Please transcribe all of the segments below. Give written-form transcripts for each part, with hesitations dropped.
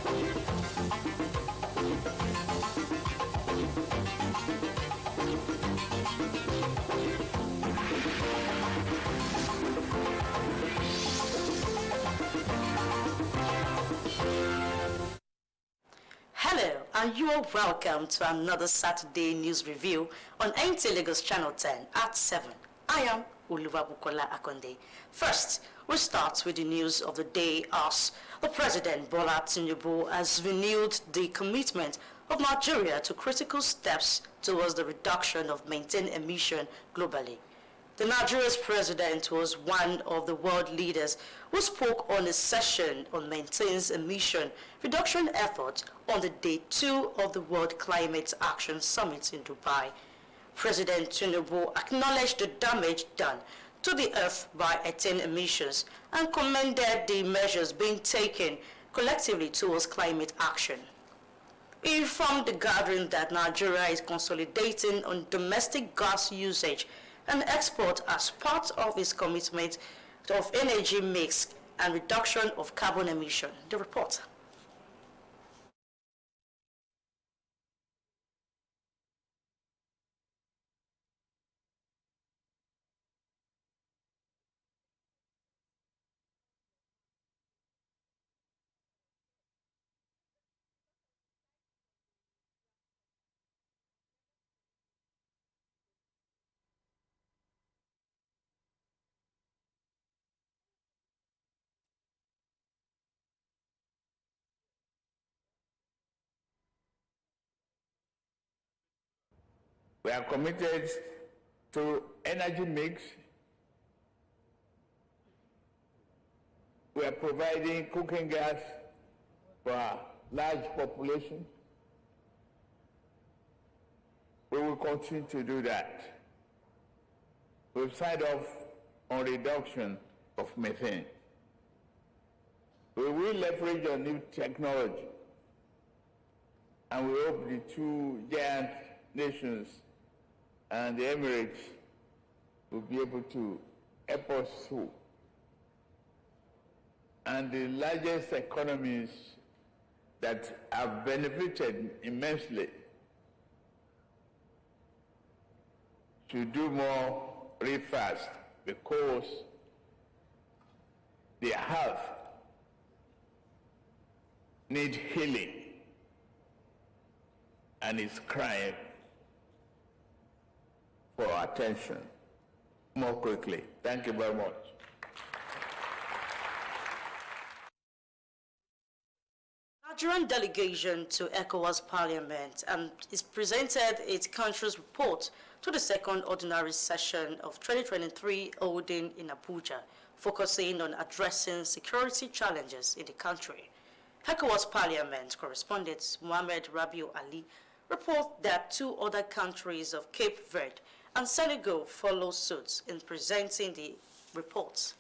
Hello, and you are welcome to another Saturday News Review on NTA Lagos Channel 10 at 7. I am Oluwabukola Akonde. First, we'll start with the news of the day as the President Bola Tinubu has renewed the commitment of Nigeria to critical steps towards the reduction of methane emission globally. The Nigeria's president was one of the world leaders who spoke on a session on methane emission reduction efforts on the day 2 of the World Climate Action Summit in Dubai. President Tinubu acknowledged the damage done to the earth by methane emissions and commended the measures being taken collectively towards climate action. He informed the gathering that Nigeria is consolidating on domestic gas usage and export as part of its commitment of energy mix and reduction of carbon emission. The report. We are committed to energy mix. We are providing cooking gas for a large population. We will continue to do that. We've signed off on reduction of methane. We will leverage on new technology, and we hope the two giant nations and the Emirates will be able to help us through. And the largest economies that have benefited immensely should do more really fast, because their health needs healing and is crying for attention more quickly. Thank you very much. Nigerian delegation to ECOWAS Parliament is presented its country's report to the second ordinary session of 2023 holding in Abuja, focusing on addressing security challenges in the country. ECOWAS Parliament correspondent Mohamed Rabiu Ali reports that two other countries of Cape Verde and Senegal follow suit in presenting the reports.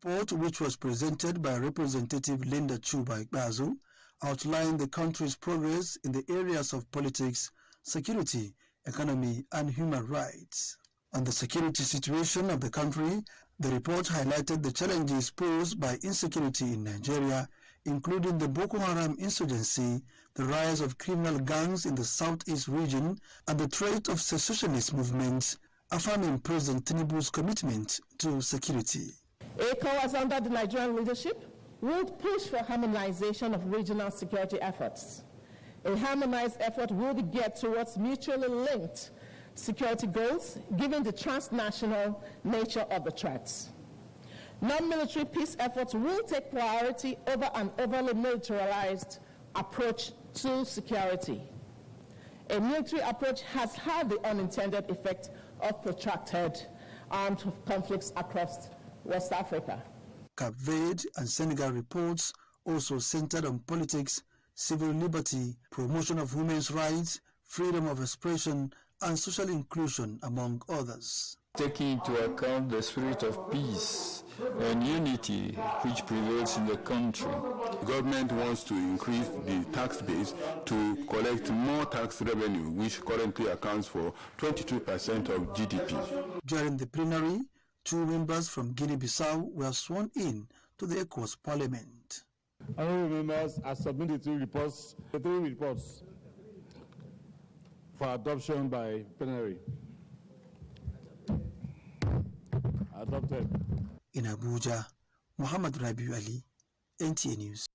The report, which was presented by Representative Linda Chuba Ikpeazu, outlined the country's progress in the areas of politics, security, economy, and human rights. On the security situation of the country, the report highlighted the challenges posed by insecurity in Nigeria, including the Boko Haram insurgency, the rise of criminal gangs in the southeast region, and the threat of secessionist movements, affirming President Tinubu's commitment to security. ECOWAS, under the Nigerian leadership, will push for harmonization of regional security efforts. A harmonized effort will get towards mutually linked security goals, given the transnational nature of the threats. Non-military peace efforts will take priority over an overly militarized approach to security. A military approach has had the unintended effect of protracted armed conflicts across West Africa. Cape Verde and Senegal reports also centered on politics, civil liberty, promotion of women's rights, freedom of expression, and social inclusion, among others. Taking into account the spirit of peace and unity which prevails in the country, the government wants to increase the tax base to collect more tax revenue, which currently accounts for 22% of GDP. During the plenary, 2 members from Guinea-Bissau were sworn in to the ECOWAS Parliament. Honorable members, I submit the three reports for adoption by plenary. Adopted. In Abuja, Muhammad Rabiu Ali, NTA News.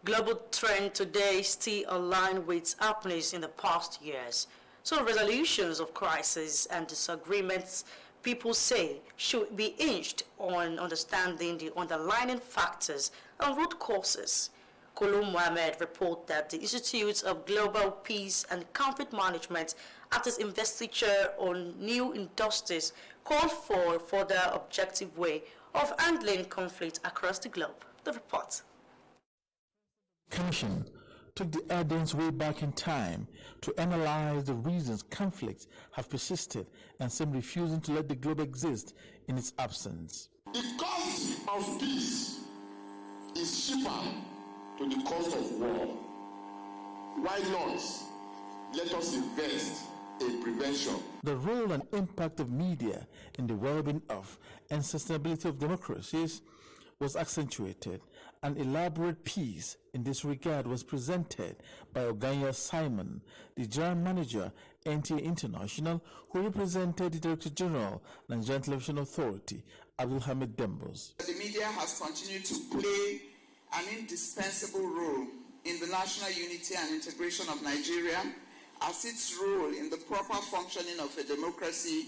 Global trend today still aligned with happenings in the past years. So resolutions of crises and disagreements, people say, should be hinged on understanding the underlying factors and root causes. Kolum Mohammed reported that the Institute of Global Peace and Conflict Management, at its investiture on new industries, called for a further objective way of handling conflict across the globe. The report. Commission took the evidence way back in time to analyze the reasons conflicts have persisted and some refusing to let the globe exist in its absence. The cost of peace is cheaper to the cost of war. Why not let us invest in prevention? The role and impact of media in the well-being of and sustainability of democracies was accentuated. An elaborate piece in this regard was presented by Oganya Simon, the General Manager, NTA International, who represented the Director General, Nigerian Television Authority, Abdulhamid Dembos. The media has continued to play an indispensable role in the national unity and integration of Nigeria, as its role in the proper functioning of a democracy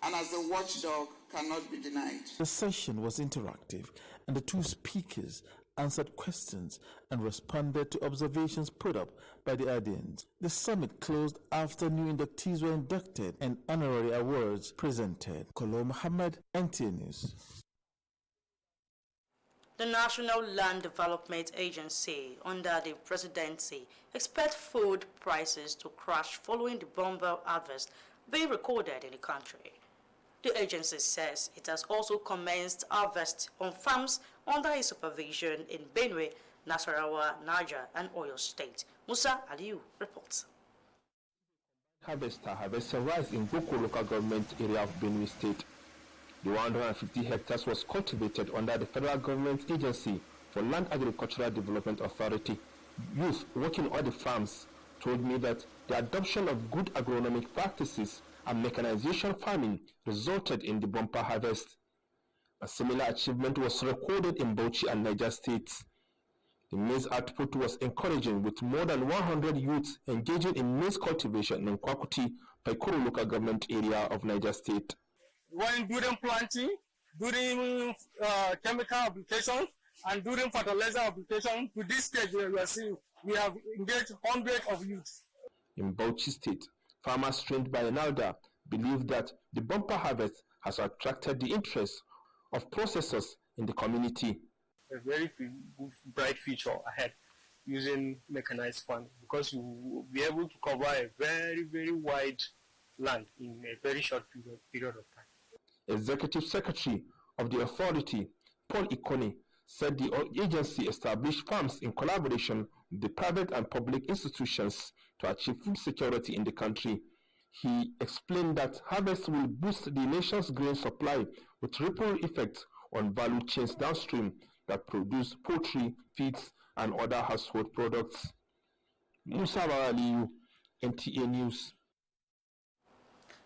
and as a watchdog cannot be denied. The session was interactive, and the two speakers answered questions and responded to observations put up by the audience. The summit closed after new inductees were inducted and honorary awards presented. Kolo Muhammad, NTA News. The National Land Development Agency, under the presidency, expects food prices to crash following the bumper harvest being recorded in the country. The agency says it has also commenced harvest on farms under its supervision in Benue, Nasarawa, Niger, and Oyo State. Musa Aliyu reports. Harvester harvested rice in Boko local government area of Benue State. The 150 hectares was cultivated under the federal government agency for Land Agricultural Development Authority. Youth working on the farms told me that the adoption of good agronomic practices and mechanization farming resulted in the bumper harvest. A similar achievement was recorded in Bauchi and Niger states. The maize output was encouraging, with more than 100 youths engaging in maize cultivation in Kwakuti, Paikuru local government area of Niger state. When during planting, during chemical applications, and during fertilizer application, to this stage we have engaged hundreds of youths. In Bauchi state, farmers trained by NALDA believe that the bumper harvest has attracted the interest of processors in the community. A very bright future ahead using mechanized farming, because you will be able to cover a very, very wide land in a very short period of time. Executive Secretary of the authority, Paul Ikone, said the agency established farms in collaboration with the private and public institutions to achieve food security in the country. He explained that harvest will boost the nation's grain supply with ripple effects on value chains downstream that produce poultry, feeds, and other household products. Musa Aliyu, NTA News.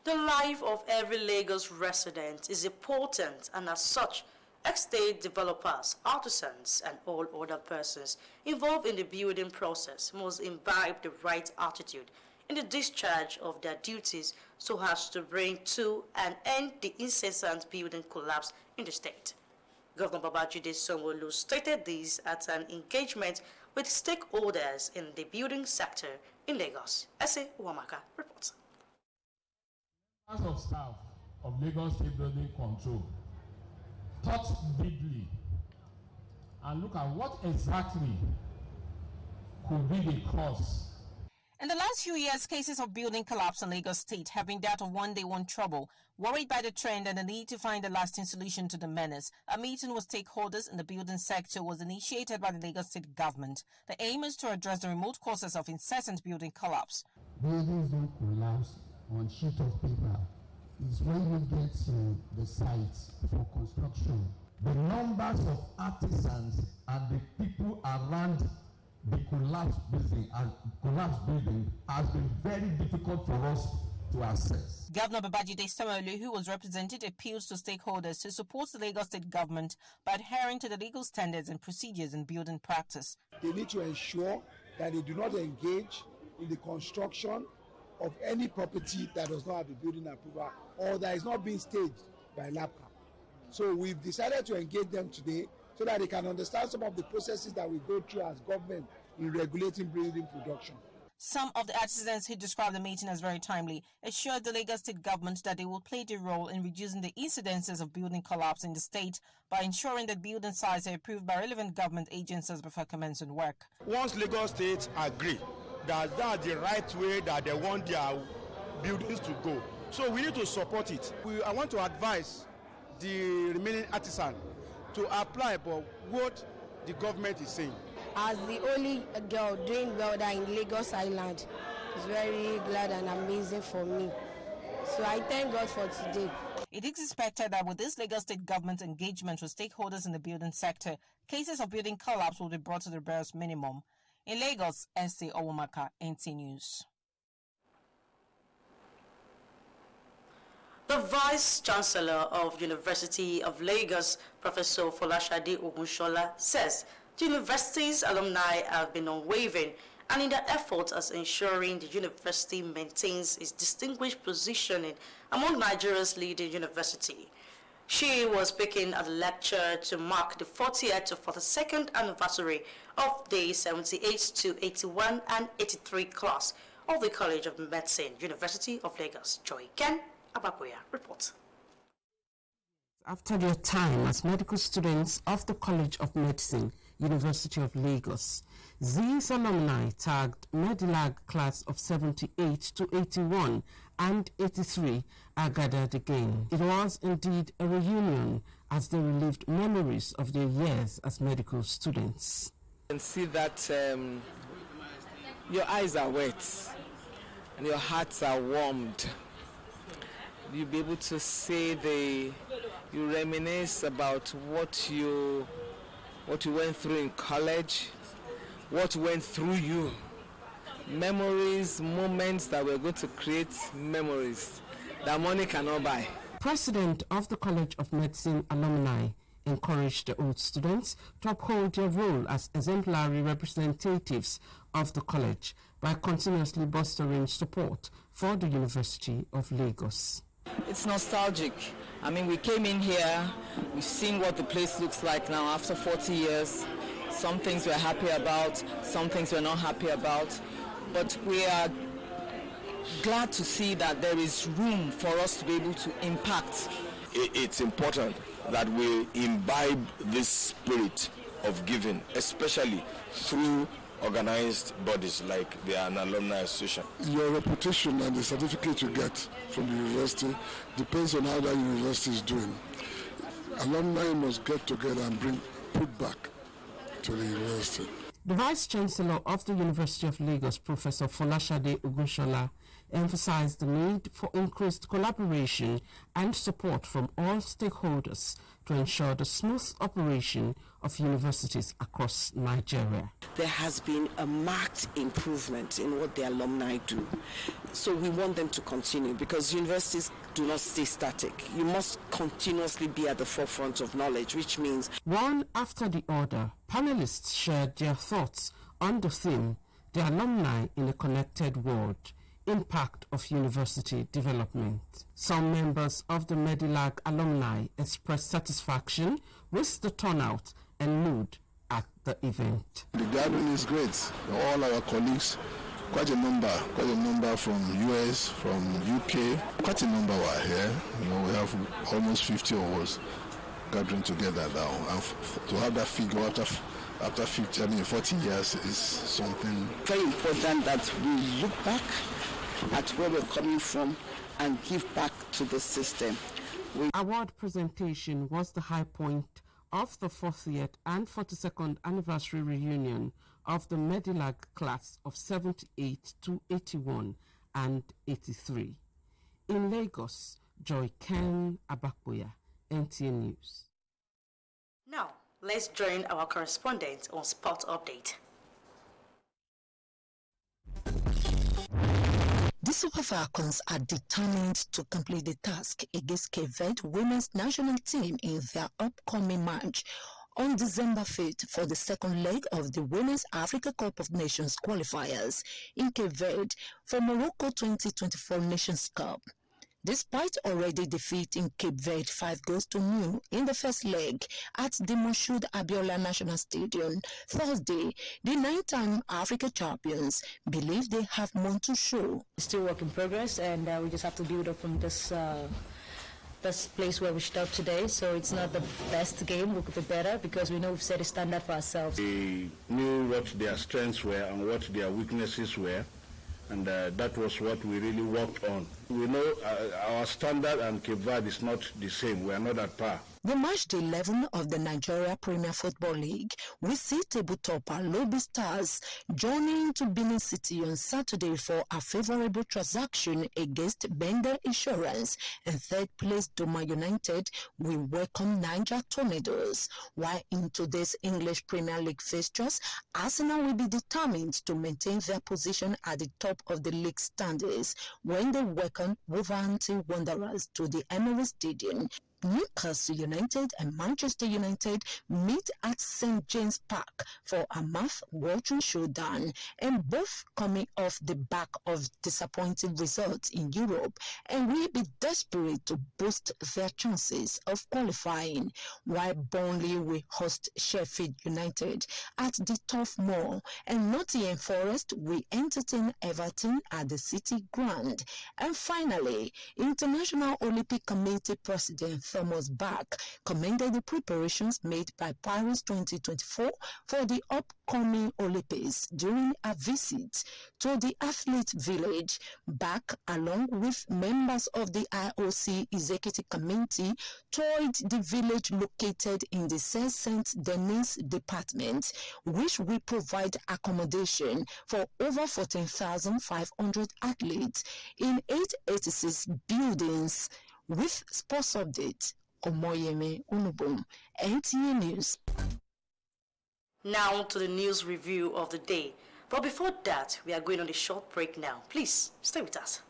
The life of every Lagos resident is important, and as such, estate developers, artisans, and all other persons involved in the building process must imbibe the right attitude in the discharge of their duties so as to bring to an end the incessant building collapse in the state. Governor Babajide Sanwo-Olu stated this at an engagement with stakeholders in the building sector in Lagos. Ese Uwamaka reports. Members of staff of Lagos State Building Control thought deeply and look at what exactly could be the cause. In the last few years, cases of building collapse in Lagos State have been that of one day one trouble. Worried by the trend and the need to find a lasting solution to the menace, a meeting with stakeholders in the building sector was initiated by the Lagos State government. The aim is to address the remote causes of incessant building collapse. Buildings don't collapse on sheet of paper. It's when you get to the sites for construction. The numbers of artisans and the collapsed building has been very difficult for us to access. Governor Babajide Sanwo-Olu, who was represented, appeals to stakeholders to support the Lagos State government by adhering to the legal standards and procedures in building practice. They need to ensure that they do not engage in the construction of any property that does not have a building approval or that is not being staged by LAPCA. So we've decided to engage them today so that they can understand some of the processes that we go through as government in regulating building production. Some of the artisans who described the meeting as very timely assured the Lagos State government that they will play their role in reducing the incidences of building collapse in the state by ensuring that building sites are approved by relevant government agencies before commencing work. Once Lagos State agree that that's the right way that they want their buildings to go, so we need to support it. I want to advise the remaining artisan to apply for what the government is saying. As the only girl doing well there in Lagos Island, it's very glad and amazing for me. So I thank God for today. It is expected that with this Lagos State government engagement with stakeholders in the building sector, cases of building collapse will be brought to the barest minimum. In Lagos, S.A. Owomaka, NT News. The Vice-Chancellor of University of Lagos, Professor Folashade Ogunshola, says the university's alumni have been unwavering and in their efforts as ensuring the university maintains its distinguished positioning among Nigeria's leading university. She was speaking at a lecture to mark the 40th to 42nd anniversary of the 78 to 81 and 83 class of the College of Medicine, University of Lagos. Joy Ken Abakuya reports. After their time as medical students of the College of Medicine, University of Lagos, these alumni tagged Medilag class of 78 to 81 and 83 are gathered again. It was indeed a reunion as they relived memories of their years as medical students. You can see that your eyes are wet and your hearts are warmed. You'll be able to say you reminisce about what you went through in college, what went through you. Memories, moments that we're going to create memories that money cannot buy. President of the College of Medicine alumni encouraged the old students to uphold their role as exemplary representatives of the college by continuously bolstering support for the University of Lagos. It's nostalgic. I mean, we came in here, we've seen what the place looks like now after 40 years. Some things we're happy about, some things we're not happy about. But we are glad to see that there is room for us to be able to impact. It's important that we imbibe this spirit of giving, especially through organized bodies like the Alumni Association. Your reputation and the certificate you get from the university depends on how that university is doing. Alumni must get together and put back to the university. The Vice-Chancellor of the University of Lagos, Professor Folashade Ogunshola, emphasized the need for increased collaboration and support from all stakeholders to ensure the smooth operation of universities across Nigeria. There has been a marked improvement in what the alumni do. So we want them to continue because universities do not stay static. You must continuously be at the forefront of knowledge, which means... One after the other, panelists shared their thoughts on the theme, The Alumni in a Connected World, Impact of University Development. Some members of the Medilag alumni expressed satisfaction with the turnout and mood at the event. The gathering is great. All our colleagues, quite a number from US, from UK, quite a number were here. We have almost 50 of us gathering together now. And to have that figure after 40 years is something very important that we look back at where we're coming from and give back to the system. Award presentation was the high point of the 40th and 42nd anniversary reunion of the Medilag class of 78 to 81 and 83. In Lagos, Joy Ken Abakuya, NTA News. Now, let's join our correspondent on Sport Update. The Super Falcons are determined to complete the task against Cape Verde women's national team in their upcoming match on December 5th for the second leg of the Women's Africa Cup of Nations qualifiers in Cape Verde for Morocco 2024 Nations Cup. Despite already defeating Cape Verde 5-0 in the first leg at the Moshood Abiola National Stadium Thursday, the 9-time Africa champions believe they have more to show. Still work in progress, and we just have to build up from this place where we stopped today. So it's not the best game. We could be better because we know we've set a standard for ourselves. We knew what their strengths were and what their weaknesses were. And that was what we really worked on. We know our standard and Cape Verde is not the same. We are not at par. The match day 11 of the Nigeria Premier Football League will see table topper Lobby Stars joining to Benin City on Saturday for a favorable transaction against Bender Insurance, and third place Doma United will welcome Niger Tornadoes. While in today's English Premier League fixtures, Arsenal will be determined to maintain their position at the top of the league standings when they welcome Wolverhampton Wanderers to the Emirates Stadium. Newcastle United and Manchester United meet at St. James Park for a mouth-watering showdown, and both coming off the back of disappointing results in Europe and will be desperate to boost their chances of qualifying, while Burnley will host Sheffield United at the Turf Moor, and Nottingham Forest will entertain Everton at the City Ground. And finally, International Olympic Committee President Thomas Bach commended the preparations made by Paris 2024 for the upcoming Olympics during a visit to the Athlete Village. Bach, along with members of the IOC Executive Committee, toured the village located in the Saint-Denis department, which will provide accommodation for over 14,500 athletes in 886 buildings. With sports update, Omoyeme Unubum, NTA News. Now to the news review of the day. But before that, we are going on a short break now. Please stay with us.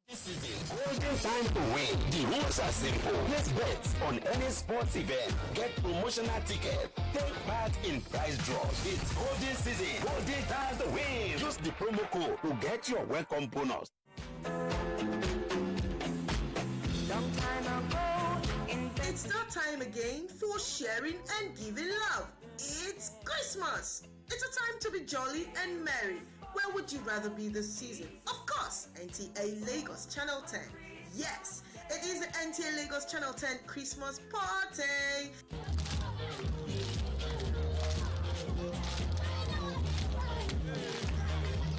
This is the golden time to win. The rules are simple. Let's bet on any sports event. Get promotional tickets. Take part in prize draws. It's golden season. Golden time to win. Use the promo code to get your welcome bonus. It's that time again for sharing and giving love. It's Christmas. It's a time to be jolly and merry. Where would you rather be this season? Of course, NTA Lagos Channel 10. Yes, it is the NTA Lagos Channel 10 Christmas party.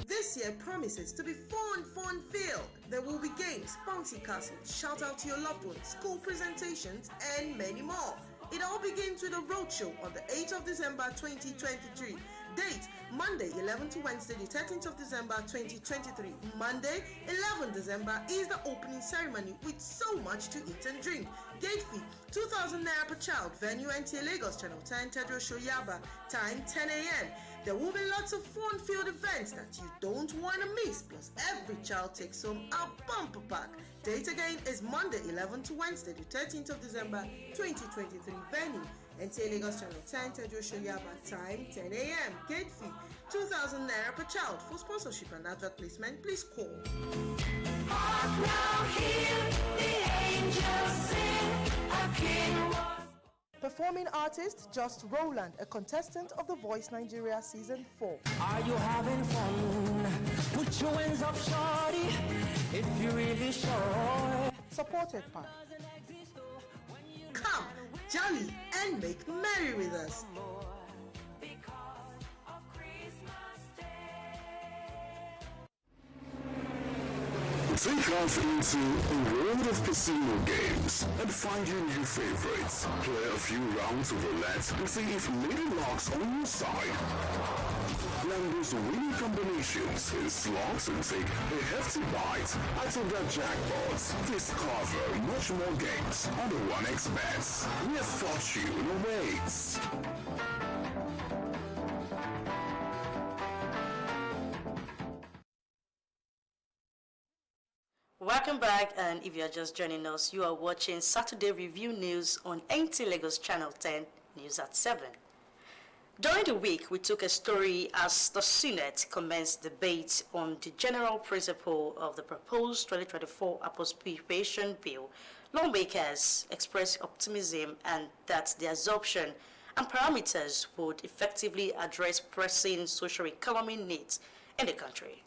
This year promises to be fun-filled. There will be games, bouncy castles, shout out to your loved ones, school presentations, and many more. It all begins with a roadshow on the 8th of December 2023. Date, Monday 11th to Wednesday the 13th of December 2023. Monday 11th December is the opening ceremony with so much to eat and drink. Gate fee 2,000 naira per child. Venue NTA Lagos Channel 10 Tedro Shoyaba. Time 10 a.m. There will be lots of fun-filled events that you don't want to miss. Plus every child takes home a bumper pack. Date again is Monday 11th to Wednesday the 13th of December 2023. Venue NTA Lagos Channel 10 Tedro Shoyaba. Time 10 a.m. Gate fee 2,000 naira per child. For sponsorship and advert placement, please call. Performing artist Just Roland, a contestant of The Voice Nigeria Season 4. Are you having fun? Put your hands up, shorty, if you're really sure. Supported by Come, jolly, and make merry with us. Take off into a world of casino games and find your new favorites. Play a few rounds of roulette and see if Lady Luck's on your side. Learn those winning combinations in slots and take a hefty bite out of their jackpots. Discover much more games on the 1xBet, where fortune awaits. Welcome back, and if you are just joining us, you are watching Saturday Review News on NT Lagos Channel 10, News at 7. During the week, we took a story as the Senate commenced debate on the general principle of the proposed 2024 appropriation bill. Lawmakers expressed optimism and that the absorption and parameters would effectively address pressing socio-economic needs in the country.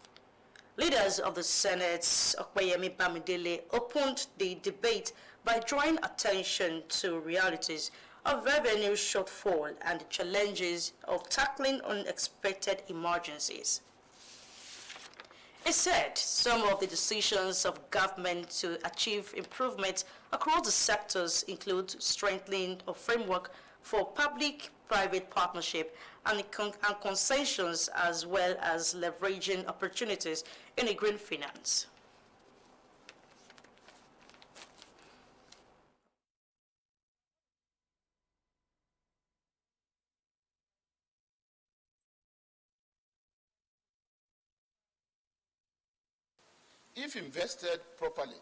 Leaders of the Senate, Okweyemi Bamidele, opened the debate by drawing attention to realities of revenue shortfall and the challenges of tackling unexpected emergencies. He said some of the decisions of government to achieve improvement across the sectors include strengthening a framework for public-private partnership and concessions, as well as leveraging opportunities in a green finance. If invested properly,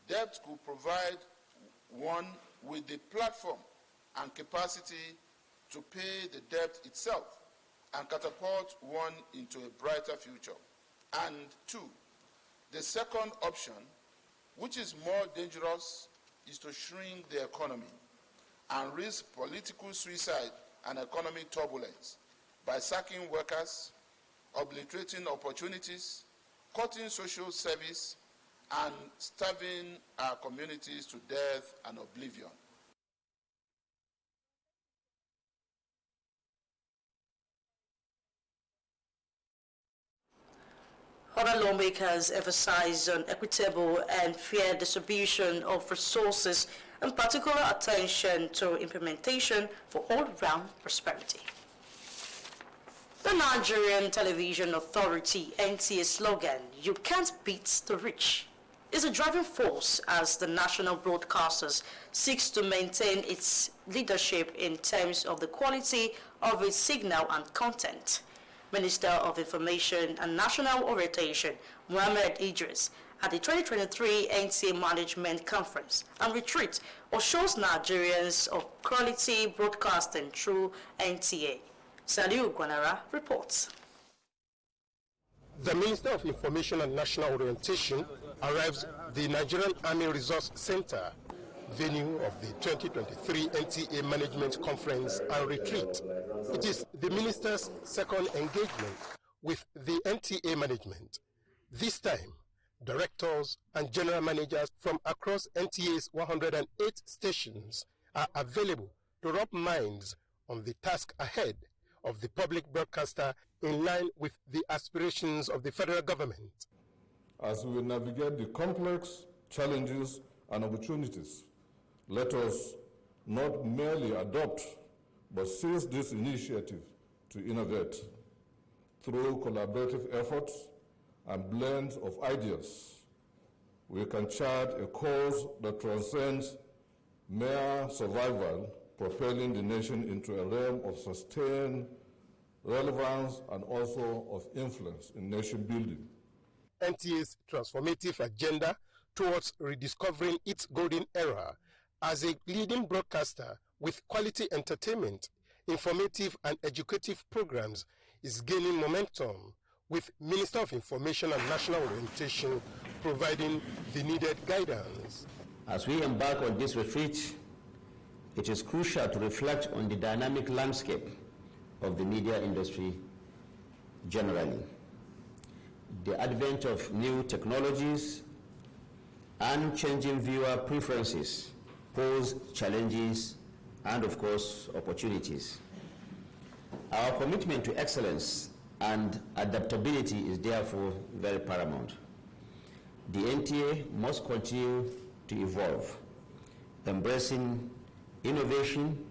debt could provide one with the platform and capacity to pay the debt itself and catapult one into a brighter future. And two, the second option, which is more dangerous, is to shrink the economy and risk political suicide and economic turbulence by sacking workers, obliterating opportunities, cutting social service, and starving our communities to death and oblivion. Other lawmakers emphasized on equitable and fair distribution of resources and particular attention to implementation for all-round prosperity. The Nigerian Television Authority NTA slogan, "You can't beat the rich," is a driving force as the national broadcasters seeks to maintain its leadership in terms of the quality of its signal and content. Minister of Information and National Orientation, Mohammed Idris, at the 2023 NTA Management Conference and Retreat, assures Nigerians of quality broadcasting through NTA. Saliu Gwanara reports. The Minister of Information and National Orientation arrives at the Nigerian Army Resource Center, venue of the 2023 NTA Management Conference and Retreat. It is the Minister's second engagement with the NTA management. This time, directors and general managers from across NTA's 108 stations are available to rub minds on the task ahead of the public broadcaster in line with the aspirations of the federal government. As we navigate the complex challenges and opportunities, let us not merely adopt, but seize this initiative to innovate. Through collaborative efforts and blends of ideas, we can chart a course that transcends mere survival, propelling the nation into a realm of sustained relevance and also of influence in nation building. NTA's transformative agenda towards rediscovering its golden era as a leading broadcaster with quality entertainment, informative and educative programs is gaining momentum, with Minister of Information and National Orientation providing the needed guidance. As we embark on this retreat, it is crucial to reflect on the dynamic landscape of the media industry generally. The advent of new technologies and changing viewer preferences pose challenges and, of course, opportunities. Our commitment to excellence and adaptability is therefore very paramount. The NTA must continue to evolve, embracing innovation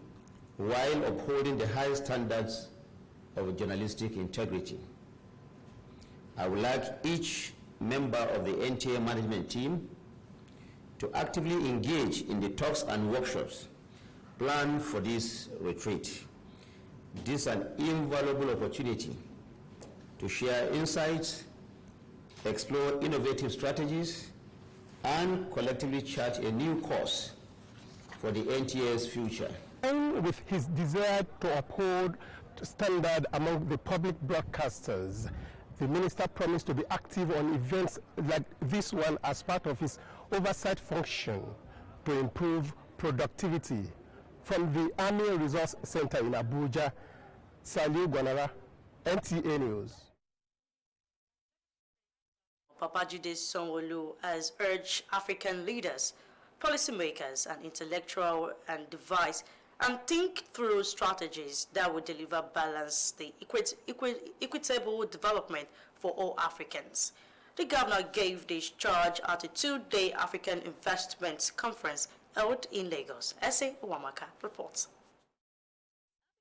while upholding the high standards of journalistic integrity. I would like each member of the NTA management team to actively engage in the talks and workshops planned for this retreat. This is an invaluable opportunity to share insights, explore innovative strategies, and collectively chart a new course for the NTA's future. And with his desire to uphold standard among the public broadcasters, the minister promised to be active on events like this one as part of his oversight function to improve productivity. From the Army Resource Center in Abuja, Saliu Gwanara, NTA News. Babajide Sanwo-Olu has urged African leaders, policymakers, and intellectual and device and think through strategies that will deliver balanced, equitable development for all Africans. The governor gave this charge at a two-day African Investment Conference held in Lagos. S.A. Uwamaka reports.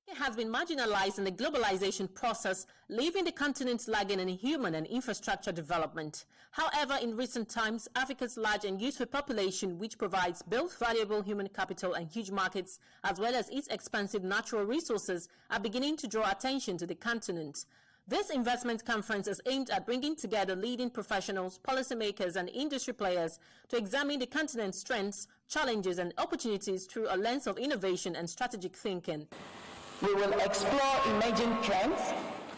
It has been marginalized in the globalization process, leaving the continent lagging in human and infrastructure development. However, in recent times, Africa's large and youthful population, which provides both valuable human capital and huge markets, as well as its expansive natural resources, are beginning to draw attention to the continent. This investment conference is aimed at bringing together leading professionals, policymakers, and industry players to examine the continent's strengths, challenges, and opportunities through a lens of innovation and strategic thinking. We will explore emerging trends,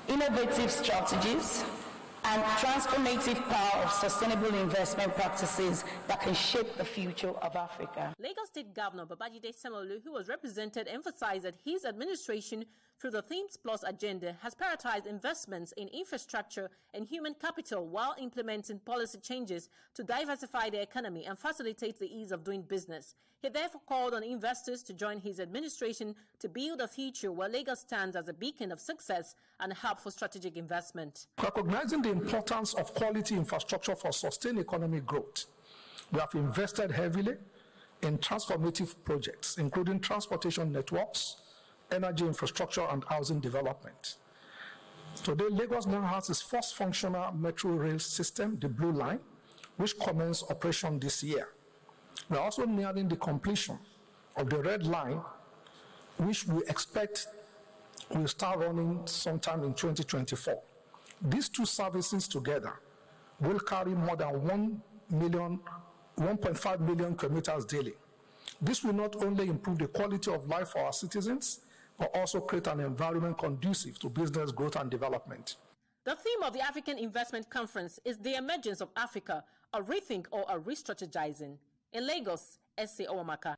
innovative strategies, and transformative power of sustainable investment practices that can shape the future of Africa. Lagos State Governor Babajide Sanwo-Olu, who was represented, emphasized that his administration, through the Themes Plus agenda, has prioritized investments in infrastructure and human capital while implementing policy changes to diversify the economy and facilitate the ease of doing business. He therefore called on investors to join his administration to build a future where Lagos stands as a beacon of success and a hub for strategic investment. Recognizing the importance of quality infrastructure for sustained economic growth, we have invested heavily in transformative projects, including transportation networks, energy infrastructure, and housing development. Today, Lagos now has its first functional metro rail system, the Blue Line, which commenced operation this year. We are also nearing the completion of the Red Line, which we expect will start running sometime in 2024. These two services together will carry more than 1.5 million commuters daily. This will not only improve the quality of life for our citizens, but also create an environment conducive to business growth and development. The theme of the African Investment Conference is the emergence of Africa, a rethink or a re-strategizing. In Lagos, S.A. Uwamaka.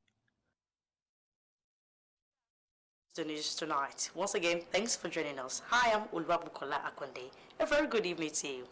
The news tonight. Once again, thanks for joining us. Hi, I'm Oluwabukola Akonde. A very good evening to you.